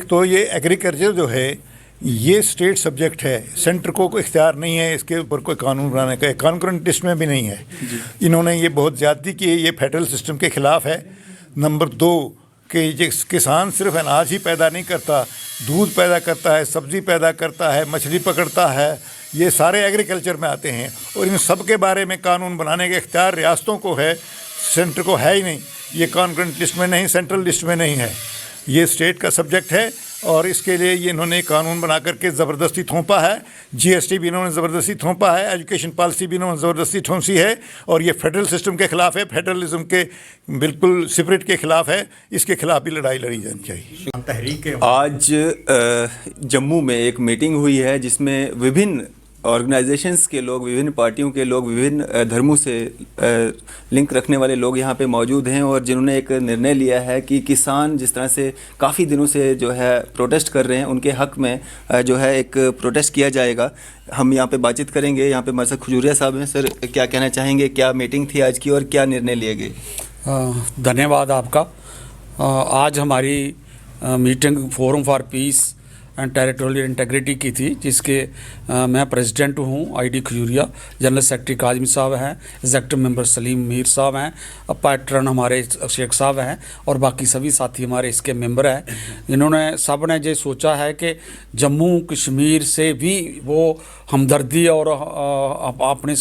तो ये एग्रीकल्चर जो है ये स्टेट सब्जेक्ट है, सेंटर को कोई इख्तियार नहीं है इसके ऊपर कोई कानून बनाने का, कॉन्करेंट लिस्ट में भी नहीं है। इन्होंने ये बहुत ज़्यादती की है, ये फेडरल सिस्टम के ख़िलाफ़ है। नंबर 2 कि जिस किसान सिर्फ अनाज ही पैदा नहीं करता, दूध पैदा करता है, सब्ज़ी पैदा करता है, मछली पकड़ता है, ये सारे एग्रीकल्चर में आते हैं। और इन सब के बारे में कानून बनाने का इख्तियार रियासतों को है, सेंटर को है ही नहीं। ये कॉन्करेंट लिस्ट में नहीं, सेंट्रल लिस्ट में नहीं है, ये स्टेट का सब्जेक्ट है। और इसके लिए ये इन्होंने कानून बना करके ज़बरदस्ती थोपा है। जीएसटी भी इन्होंने ज़बरदस्ती थोपा है, एजुकेशन पॉलिसी भी इन्होंने ज़बरदस्ती ठोंसी है। और ये फेडरल सिस्टम के ख़िलाफ़ है, फेडरलिज्म के बिल्कुल स्पिरिट के ख़िलाफ़ है। इसके ख़िलाफ़ भी लड़ाई लड़ी जानी चाहिए। तहरीक आज जम्मू में एक मीटिंग हुई है जिसमें विभिन्न ऑर्गेनाइजेशंस के लोग, विभिन्न पार्टियों के लोग, विभिन्न धर्मों से लिंक रखने वाले लोग यहाँ पे मौजूद हैं और जिन्होंने एक निर्णय लिया है कि किसान जिस तरह से काफ़ी दिनों से जो है प्रोटेस्ट कर रहे हैं, उनके हक़ में जो है एक प्रोटेस्ट किया जाएगा। हम यहाँ पे बातचीत करेंगे। यहाँ पे हमारे साथ खजूरिया साहब हैं। सर, क्या कहना चाहेंगे, क्या मीटिंग थी आज की और क्या निर्णय लिए गए? धन्यवाद आपका। आज हमारी meeting forum for piece and territorial integrity की थी, जिसके मैं प्रेसिडेंट हूँ, ID Khajuria. General secretary Kazmi साहब हैं, एग्जेक्टिव मेंबर सलीम मीर साहब हैं, पैटर्न हमारे शेख साहब हैं और बाकी सभी साथी हमारे इसके मेंबर हैं। इन्होंने सब ने ये सोचा है कि जम्मू कश्मीर से भी वो हमदर्दी और अपने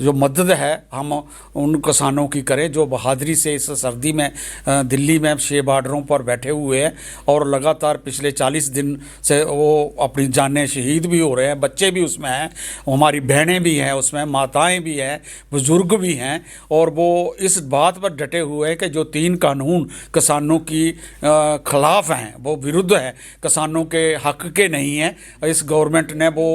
जो मदद है हम उन किसानों की करें जो बहादुरी से इस सर्दी में दिल्ली में 6 बॉर्डरों पर बैठे हुए हैं और लगातार पिछले 40 दिन से वो अपनी जानें शहीद भी हो रहे हैं, बच्चे भी उसमें हैं, हमारी बहनें भी हैं उसमें, माताएं भी हैं, बुज़ुर्ग भी हैं। और वो इस बात पर डटे हुए हैं कि जो 3 कानून किसानों की ख़िलाफ़ हैं, वो विरुद्ध हैं, किसानों के हक़ के नहीं हैं। इस गवर्नमेंट ने वो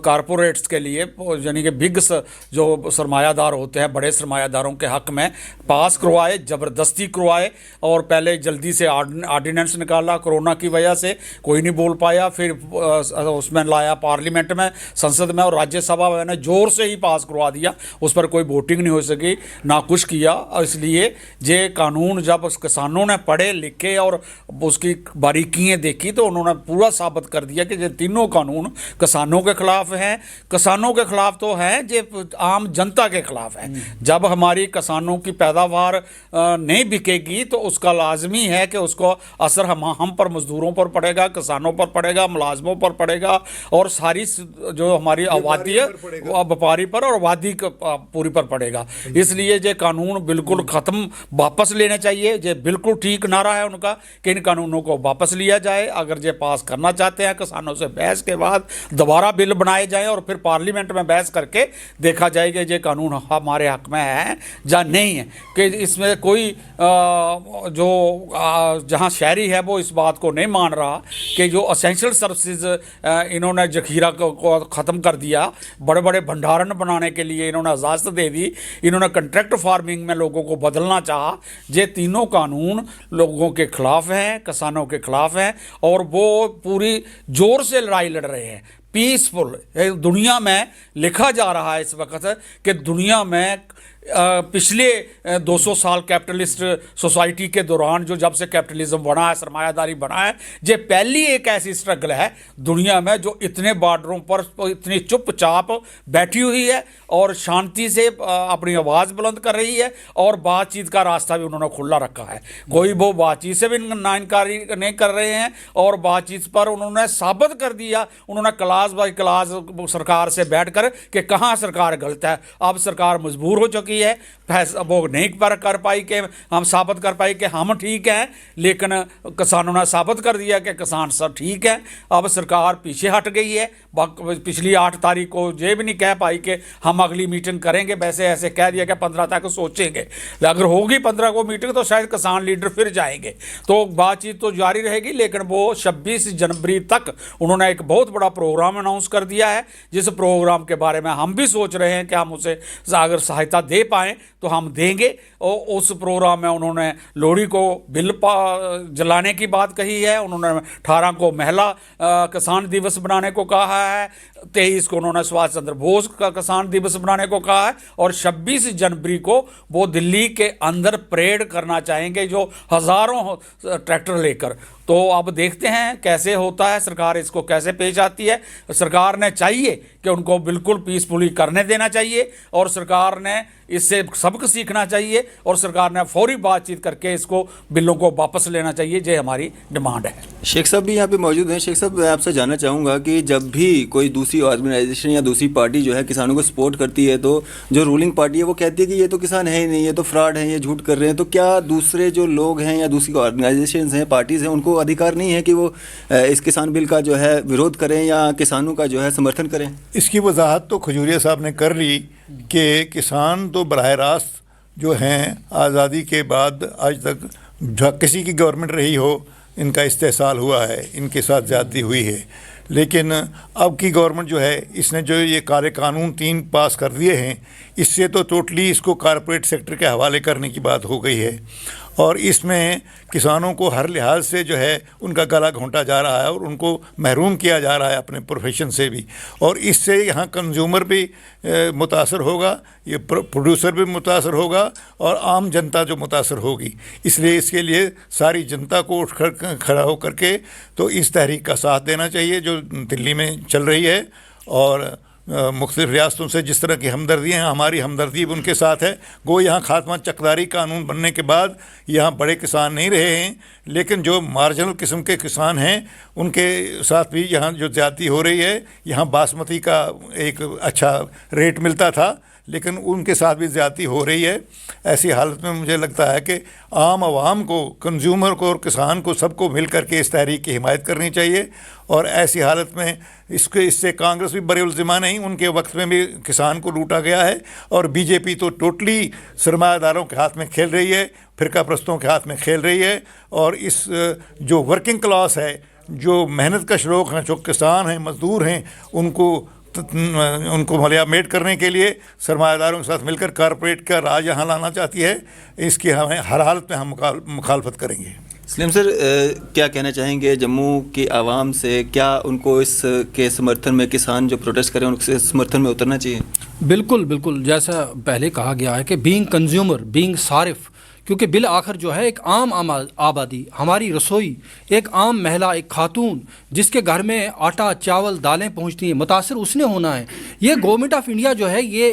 कारपोरेट्स के लिए, यानी कि बिग जो सरमायादार होते हैं, बड़े सरमायादारों के हक़ में पास करवाए, ज़बरदस्ती करवाए। और पहले जल्दी से आर्डिनेंस निकाला, कोरोना की वजह से कोई नहीं बोल पाया, फिर उसमें लाया पार्लियामेंट में, संसद में, और राज्यसभा में ज़ोर से ही पास करवा दिया। उस पर कोई वोटिंग नहीं हो सकी, ना कुछ किया। इसलिए ये कानून जब उस किसानों ने पढ़े लिखे और उसकी बारीकियाँ देखी तो उन्होंने पूरा साबित कर दिया कि ये तीनों कानून किसानों के ख़िलाफ़ हैं। किसानों के ख़िलाफ़ तो हैं, ये आम जनता के ख़िलाफ़ हैं। जब हमारी किसानों की पैदावार नहीं बिकेगी तो उसका लाजमी है कि उसको असर हम पर, मज़दूरों पर पड़ेगा, किसानों पर पड़ेगा, मुलाजमों पर पड़ेगा और सारी जो हमारी आबादी है व्यापारी पर और आबादी पूरी पर पड़ेगा। इसलिए ये कानून बिल्कुल ख़त्म, वापस लेने चाहिए। ये बिल्कुल ठीक नारा है उनका कि इन कानूनों को वापस लिया जाए। अगर ये पास करना चाहते हैं, किसानों से बहस के बाद दोबारा बिल बनाए जाए और फिर पार्लियामेंट में बहस करके देखा जाए कि ये कानून हमारे हक़ में है या नहीं है। कि इसमें कोई जहाँ शहरी है वो इस बात को नहीं मान रहा कि जो असेंशियल सर्विसेज इन्होंने जखीरा को ख़त्म कर दिया, बड़े बड़े भंडारण बनाने के लिए इन्होंने इजाज़त दे दी, इन्होंने कंट्रैक्ट फार्मिंग में लोगों को बदलना चाहा। ये तीनों कानून लोगों के ख़िलाफ़ हैं, किसानों के ख़िलाफ़ हैं और वो पूरी ज़ोर से लड़ाई लड़ रहे हैं। पीसफुल दुनिया में लिखा जा रहा है इस वक्त कि दुनिया में पिछले 200 साल कैपिटलिस्ट सोसाइटी के दौरान जो जब से कैपिटलिज्म बना है, सरमायादारी बना है, ये पहली एक ऐसी स्ट्रगल है दुनिया में जो इतने बॉर्डरों पर इतनी चुपचाप बैठी हुई है और शांति से अपनी आवाज़ बुलंद कर रही है और बातचीत का रास्ता भी उन्होंने खुला रखा है। कोई वो बातचीत से भी नाइंकारी नहीं कर रहे हैं और बातचीत पर उन्होंने साबित कर दिया, उन्होंने क्लास बाय क्लास सरकार से बैठ कर कि कहाँ सरकार गलत है। अब सरकार मजबूर हो चुकी है, वो नहीं कर पाई कि हम साबित कर पाई कि हम ठीक हैं, लेकिन किसानों ने साबित कर दिया कि किसान सब ठीक है। अब सरकार पीछे हट गई है। पिछली 8 तारीख को ये भी नहीं कह पाई कि हम अगली मीटिंग करेंगे, वैसे ऐसे कह दिया कि 15 तक सोचेंगे। अगर होगी 15 को मीटिंग तो शायद किसान लीडर फिर जाएंगे, तो बातचीत तो जारी रहेगी। लेकिन वो 26 जनवरी तक उन्होंने एक बहुत बड़ा प्रोग्राम अनाउंस कर दिया है, जिस प्रोग्राम के बारे में हम भी सोच रहे हैं कि हम उसे अगर सहायता दे दे पाएँ तो हम देंगे। और उस प्रोग्राम में उन्होंने लोहड़ी को बिल जलाने की बात कही है, उन्होंने 18 को महिला किसान दिवस बनाने को कहा है, 23 को उन्होंने सुभाष चंद्र बोस का किसान दिवस बनाने को कहा है, और 26 जनवरी को वो दिल्ली के अंदर परेड करना चाहेंगे जो हज़ारों ट्रैक्टर लेकर। तो अब देखते हैं कैसे होता है, सरकार इसको कैसे पेश आती है। सरकार ने चाहिए कि उनको बिल्कुल पीसफुली करने देना चाहिए, और सरकार ने इससे सबक सीखना चाहिए, और सरकार ने फौरी बातचीत करके इसको बिलों को वापस लेना चाहिए। ये हमारी डिमांड है। शेख साहब भी यहाँ पे मौजूद हैं। शेख साहब, मैं आपसे जानना चाहूँगा कि जब भी कोई दूसरी ऑर्गेनाइजेशन या दूसरी पार्टी जो है किसानों को सपोर्ट करती है, तो जो रूलिंग पार्टी है वो कहती है कि ये तो किसान है ही नहीं, ये तो फ्रॉड है, ये झूठ कर रहे हैं, तो क्या दूसरे जो लोग हैं या दूसरी ऑर्गेनाइजेशन हैं, पार्टीज़ हैं, उनको अधिकार नहीं है कि वो इस किसान बिल का जो है विरोध करें या किसानों का जो है समर्थन करें? इसकी वजाहत तो खजूरिया साहब ने कर ली कि किसान तो बराह रास्त जो हैं आज़ादी के बाद आज तक किसी की गवर्नमेंट रही हो, इनका इस्तेहसाल हुआ है, इनके साथ ज़्यादती हुई है। लेकिन अब की गवर्नमेंट जो है, इसने जो ये काले कानून 3 पास कर दिए हैं, इससे तो टोटली इसको कारपोरेट सेक्टर के हवाले करने की बात हो गई है, और इसमें किसानों को हर लिहाज से जो है उनका गला घोंटा जा रहा है और उनको महरूम किया जा रहा है अपने प्रोफेशन से भी। और इससे यहाँ कंज्यूमर भी मुतासर होगा, ये प्रोड्यूसर भी मुतासर होगा, और आम जनता जो मुतासर होगी। इसलिए इसके लिए सारी जनता को उठ खड़ा होकर के तो इस तहरीक का साथ देना चाहिए जो दिल्ली में चल रही है। और मुख्तलिफ रियासतों से जिस तरह की हमदर्दी हैं, हमारी हमदर्दी भी उनके साथ है। गो यहाँ खात्मा चकदारी कानून बनने के बाद यहाँ बड़े किसान नहीं रहे हैं, लेकिन जो मार्जिनल किस्म के किसान हैं उनके साथ भी यहाँ जो ज़्यादती हो रही है। यहाँ बासमती का एक अच्छा रेट मिलता था, लेकिन उनके साथ भी ज़्यादती हो रही है। ऐसी हालत में मुझे लगता है कि आम आवाम को, कंज्यूमर को और किसान को, सबको मिल कर के इस तहरीक की हिमायत करनी चाहिए। और ऐसी हालत में इससे कांग्रेस भी बड़े उल्ज़िमा नहीं, उनके वक्त में भी किसान को लूटा गया है, और बीजेपी तो टोटली सरमायादारों के हाथ में खेल रही है, फ़िरका परस्तों के हाथ में खेल रही है। और इस जो वर्किंग क्लास है, जो मेहनत कश लोग हैं, जो किसान हैं, मज़दूर हैं, उनको मलियामेट करने के लिए सरमायादारों के साथ मिलकर कारपोरेट का राज यहाँ लाना चाहती है। इसकी हमें हर हालत में हम मुखालफत करेंगे। सलीम सर, क्या कहना चाहेंगे जम्मू की आवाम से? क्या उनको इस के समर्थन में, किसान जो प्रोटेस्ट करें उनके समर्थन में उतरना चाहिए? बिल्कुल बिल्कुल, जैसा पहले कहा गया है कि बीइंग कंज्यूमर, बीइंग सारिफ, क्योंकि बिल आखिर जो है एक आम आबादी, हमारी रसोई, एक आम महिला, एक खातून जिसके घर में आटा चावल दालें पहुंचती हैं, मुतासर उसने होना है। ये गवर्नमेंट ऑफ इंडिया जो है ये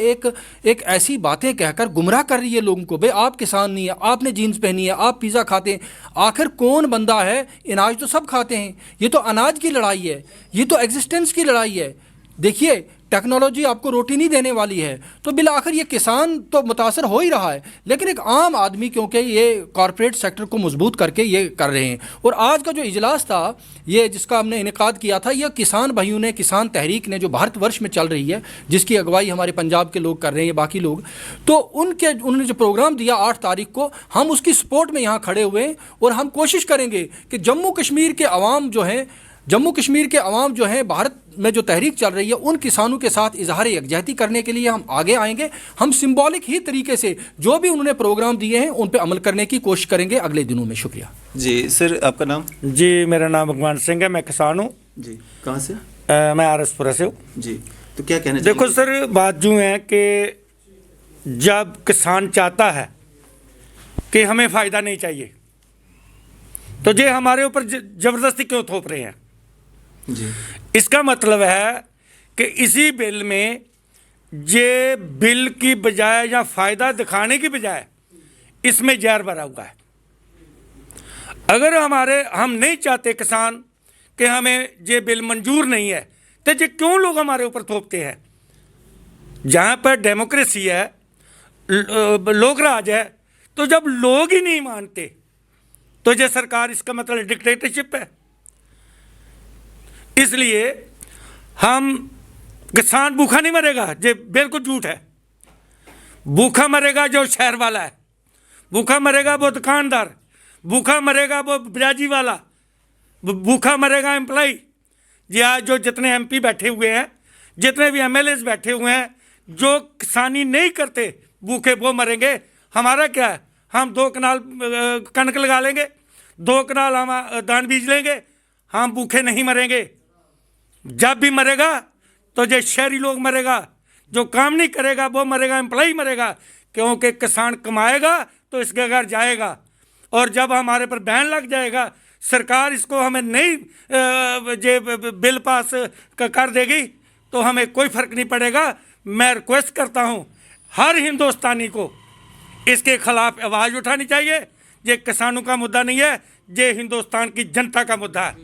एक ऐसी बातें कहकर गुमराह कर रही है लोगों को। भाई आप किसान नहीं है, आपने जीन्स पहनी है, आप पिज़्ज़ा खाते हैं। आखिर कौन बंदा है? अनाज तो सब खाते हैं। ये तो अनाज की लड़ाई है, ये तो एग्जिस्टेंस की लड़ाई है। देखिए, टेक्नोलॉजी आपको रोटी नहीं देने वाली है, तो बिल आखिर ये किसान तो मुतासर हो ही रहा है, लेकिन एक आम आदमी, क्योंकि ये कॉरपोरेट सेक्टर को मजबूत करके ये कर रहे हैं। और आज का जो इजलास था, ये जिसका हमने इनेकाद किया था, यह किसान भाइयों ने, किसान तहरीक ने, जो भारतवर्ष में चल रही है, जिसकी अगुवाई हमारे पंजाब के लोग कर रहे हैं, बाकी लोग, तो उन्होंने जो प्रोग्राम दिया 8 तारीख को, हम उसकी सपोर्ट में यहाँ खड़े हुए हैं। और हम कोशिश करेंगे कि जम्मू कश्मीर के अवाम जो हैं भारत में जो तहरीक चल रही है, उन किसानों के साथ इजहार यकजहती करने के लिए हम आगे आएंगे। हम सिंबॉलिक ही तरीके से जो भी उन्होंने प्रोग्राम दिए हैं उन पे अमल करने की कोशिश करेंगे अगले दिनों में। शुक्रिया जी। सर, आपका नाम? जी, मेरा नाम भगवान सिंह है, मैं किसान हूँ जी। कहाँ से? मैं आरएसपुरा से हूँ जी। तो क्या कहना देखो सर, बात यूँ है कि जब किसान चाहता है कि हमें फ़ायदा नहीं चाहिए, तो ये हमारे ऊपर ज़बरदस्ती क्यों थोप रहे हैं जी? इसका मतलब है कि इसी बिल में ये बिल की बजाय या फ़ायदा दिखाने की बजाय इसमें जहर भरा हुआ है। अगर हम नहीं चाहते किसान कि हमें ये बिल मंजूर नहीं है, तो ये क्यों लोग हमारे ऊपर थोपते हैं? जहाँ पर डेमोक्रेसी है, लोक राज है, तो जब लोग ही नहीं मानते तो ये सरकार, इसका मतलब डिक्टेटरशिप है। इसलिए हम किसान भूखा नहीं मरेगा, ये बिल्कुल झूठ है। भूखा मरेगा जो शहर वाला है, भूखा मरेगा वो दुकानदार, भूखा मरेगा वो ब्याजी वाला, भूखा मरेगा एम्प्लॉय। ये आज जो जितने एमपी बैठे हुए हैं, जितने भी एमएलएस बैठे हुए हैं, जो किसानी नहीं करते, भूखे वो मरेंगे, हमारा क्या है? हम 2 कनाल कनक लगा लेंगे, 2 कनाल हम धान बीज लेंगे, हम भूखे नहीं मरेंगे। जब भी मरेगा तो जो शहरी लोग मरेगा, जो काम नहीं करेगा वो मरेगा, एम्प्लॉय मरेगा, क्योंकि किसान कमाएगा तो इसके घर जाएगा। और जब हमारे पर बैन लग जाएगा, सरकार इसको हमें नहीं बिल पास कर देगी तो हमें कोई फ़र्क नहीं पड़ेगा। मैं रिक्वेस्ट करता हूँ हर हिंदुस्तानी को इसके खिलाफ आवाज़ उठानी चाहिए। ये किसानों का मुद्दा नहीं है, ये हिंदुस्तान की जनता का मुद्दा है।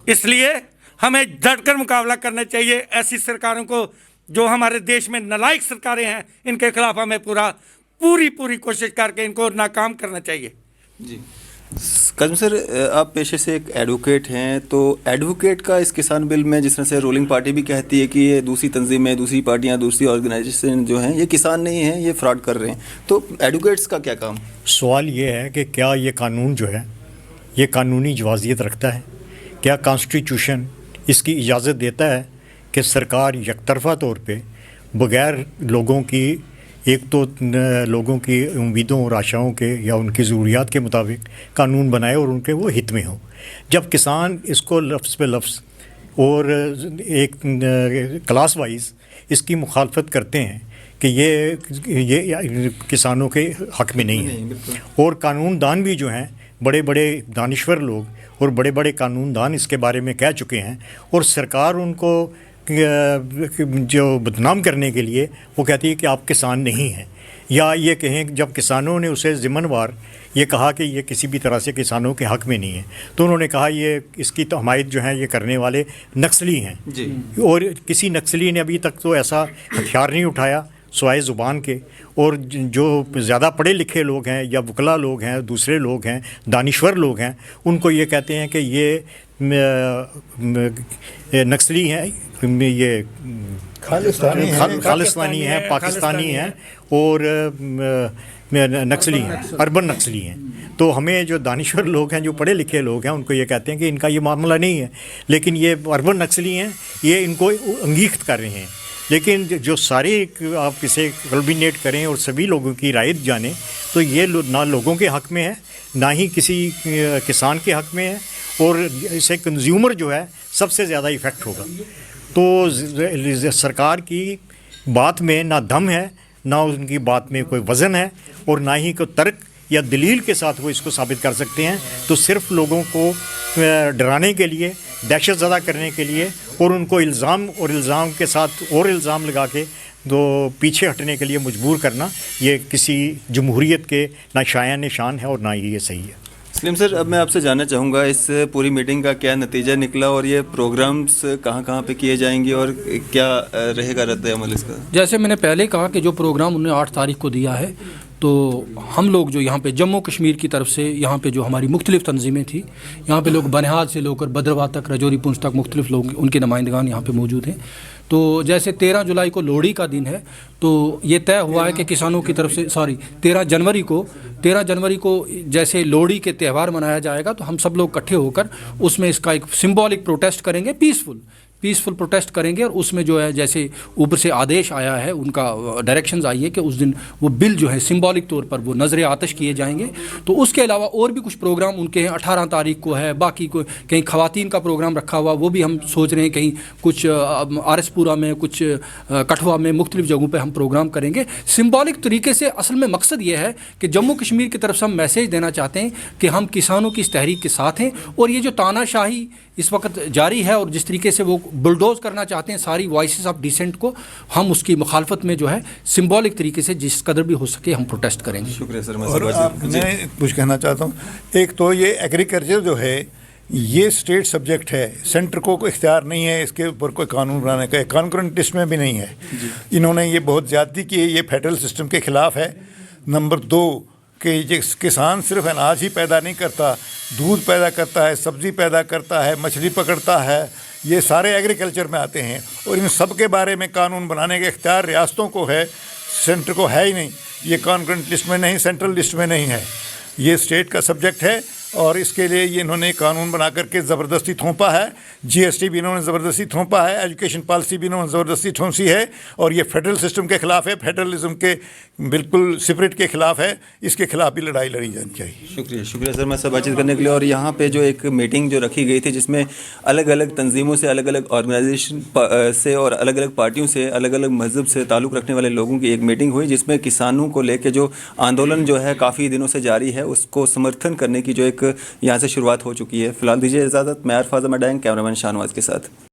इसलिए हमें डटकर मुकाबला करना चाहिए ऐसी सरकारों को जो हमारे देश में नालायक सरकारें हैं। इनके खिलाफ हमें पूरी कोशिश करके इनको नाकाम करना चाहिए। जी काज़मी सर, आप पेशे से एक एडवोकेट हैं, तो एडवोकेट का इस किसान बिल में जिस तरह से रूलिंग पार्टी भी कहती है कि ये दूसरी तंजीमें, दूसरी पार्टियां, दूसरी ऑर्गेनाइजेशन जो हैं ये किसान नहीं हैं, ये फ्रॉड कर रहे हैं, तो एडवोकेट्स का क्या काम? सवाल ये है कि क्या ये कानून जो है ये कानूनी जवाजियत रखता है? क्या कॉन्स्टिट्यूशन इसकी इजाज़त देता है कि सरकार यकतरफ़ा तौर पे बग़ैर लोगों की, एक तो लोगों की उम्मीदों और आशाओं के या उनकी ज़रूरियात के मुताबिक कानून बनाए और उनके वो हित में हो? जब किसान इसको लफ्ज़ पे लफ्ज़ और एक क्लास वाइज इसकी मुखालफत करते हैं कि ये किसानों के हक़ में नहीं है, और कानूनदान भी जो हैं बड़े बड़े दानिश्वर लोग और बड़े बड़े कानूनदान इसके बारे में कह चुके हैं, और सरकार उनको जो बदनाम करने के लिए वो कहती है कि आप किसान नहीं हैं, या ये कहें जब किसानों ने उसे ज़िम्मेवार ये कहा कि ये किसी भी तरह से किसानों के हक़ में नहीं है, तो उन्होंने कहा ये इसकी तो हमायत जो है ये करने वाले नक्सली हैं जी। और किसी नक्सली ने अभी तक तो ऐसा हथियार नहीं उठाया स्वाय ज़ुबान के। और जो ज़्यादा पढ़े लिखे लोग हैं या वकला लोग हैं, दूसरे लोग हैं, दानिश्वर लोग हैं, उनको ये कहते हैं कि ये नक्सली हैं, ये खालिस्तानी हैं, पाकिस्तानी हैं और नक्सली हैं, अर्बन नक्सली हैं। तो हमें जो दानिश्वर लोग हैं, जो पढ़े लिखे लोग हैं, उनको ये कहते हैं कि इनका ये मामला नहीं है, लेकिन ये अर्बन नक्सली हैं, ये इनको अंगीख्त कर रहे हैं। लेकिन जो सारे आप इसे कल्बिनेट करें और सभी लोगों की राय जानें तो ये ना लोगों के हक़ में है, ना ही किसी किसान के हक़ में है, और इससे कंज्यूमर जो है सबसे ज़्यादा इफ़ेक्ट होगा। तो सरकार की बात में ना दम है, ना उनकी बात में कोई वज़न है, और ना ही कोई तर्क या दलील के साथ वो इसको साबित कर सकते हैं। तो सिर्फ लोगों को डराने के लिए, दहशत ज़दा करने के लिए, और उनको इल्ज़ाम के साथ और इल्ज़ाम लगा के तो पीछे हटने के लिए मजबूर करना, ये किसी जमहूरियत के ना शायान शान है और ना ही ये सही है। सलीम सर, अब मैं आपसे जानना चाहूँगा इस पूरी मीटिंग का क्या नतीजा निकला, और ये प्रोग्राम्स कहाँ पे किए जाएंगे और क्या रहेगा रद्द अमल इसका? जैसे मैंने पहले कहा कि जो प्रोग्राम उन्होंने 8 तारीख को दिया है, तो हम लोग जो यहाँ पे जम्मू कश्मीर की तरफ से यहाँ पे जो हमारी मुख्तलिफ़ तंजीमें थी, यहाँ पे लोग बनिहाल से लेकर भद्रवाह तक, रजौरी पुंछ तक मुख्तलिफ़ लोग, उनके नुमाइंदगान यहाँ पे मौजूद हैं। तो जैसे 13 जुलाई को लोहड़ी का दिन है, तो ये तय हुआ है कि किसानों की तरफ से 13 जनवरी को जैसे लोहड़ी के त्यौहार मनाया जाएगा, तो हम सब लोग इकट्ठे होकर उसमें इसका एक सिंबॉलिक प्रोटेस्ट करेंगे, पीसफुल प्रोटेस्ट करेंगे। और उसमें जो है जैसे ऊपर से आदेश आया है, उनका डायरेक्शंस आई है कि उस दिन वो बिल जो है सिंबॉलिक तौर पर वो नज़र आतिश किए जाएंगे। तो उसके अलावा और भी कुछ प्रोग्राम उनके हैं, 18 तारीख को है, बाकी को कहीं ख़वातीन का प्रोग्राम रखा हुआ, वो भी हम सोच रहे हैं कहीं कुछ आरएसपुरा में, कुछ कठुआ में, मुख्तलिफ़ जगहों पर हम प्रोग्राम करेंगे सिंबॉलिक तरीके से। असल में मकसद ये है कि जम्मू कश्मीर की तरफ से हम मैसेज देना चाहते हैं कि हम किसानों की इस तहरीक के साथ हैं, और ये जो तानाशाही इस वक्त जारी है और जिस तरीके से वो बुलडोज करना चाहते हैं सारी वॉइसेस ऑफ डिसेंट को, हम उसकी मुखालफत में जो है सिंबॉलिक तरीके से जिस कदर भी हो सके हम प्रोटेस्ट करेंगे। शुक्रिया सर। मैं कुछ कहना चाहता हूँ। एक तो ये एग्रीकल्चर जो है ये स्टेट सब्जेक्ट है, सेंटर को कोई इख्तियार नहीं है इसके ऊपर कोई कानून बनाने का, कॉन्करेंट लिस्ट में भी नहीं है। इन्होंने ये बहुत ज़्यादती की है, ये फेडरल सिस्टम के ख़िलाफ़ है। नंबर 2 कि किसान सिर्फ अनाज ही पैदा नहीं करता, दूध पैदा करता है, सब्ज़ी पैदा करता है, मछली पकड़ता है, ये सारे एग्रीकल्चर में आते हैं। और इन सब के बारे में कानून बनाने का इख्तियार रियासतों को है, सेंटर को है ही नहीं। ये कॉन्करेंट लिस्ट में नहीं, सेंट्रल लिस्ट में नहीं है, ये स्टेट का सब्जेक्ट है। और इसके लिए ये इन्होंने कानून बना करके ज़बरदस्ती थोपा है। जीएसटी भी इन्होंने ज़बरदस्ती थोपा है, एजुकेशन पॉलिसी भी इन्होंने ज़बरदस्ती ठोंसी है, और ये फेडरल सिस्टम के ख़िलाफ़ है, फेडरलिज्म के बिल्कुल स्पिरिट के ख़िलाफ़ है। इसके ख़िलाफ़ भी लड़ाई लड़ी जानी चाहिए। शुक्रिया, शुक्रिया सर मैं बातचीत करने के लिए। और यहाँ पे जो एक मीटिंग जो रखी गई थी जिसमें अलग अलग तंजीमों से, अलग अलग ऑर्गेनाइजेशन से और अलग अलग पार्टियों से, अलग अलग मजहब से ताल्लुक़ रखने वाले लोगों की एक मीटिंग हुई, जिसमें किसानों को लेकर जो आंदोलन जो है काफ़ी दिनों से जारी है उसको समर्थन करने की जो एक यहाँ से शुरुआत हो चुकी है। फिलहाल दीजिए इजाज़त, मैं अरफाज़ अहमद डैंग, कैमरामैन शाहनवाज के साथ।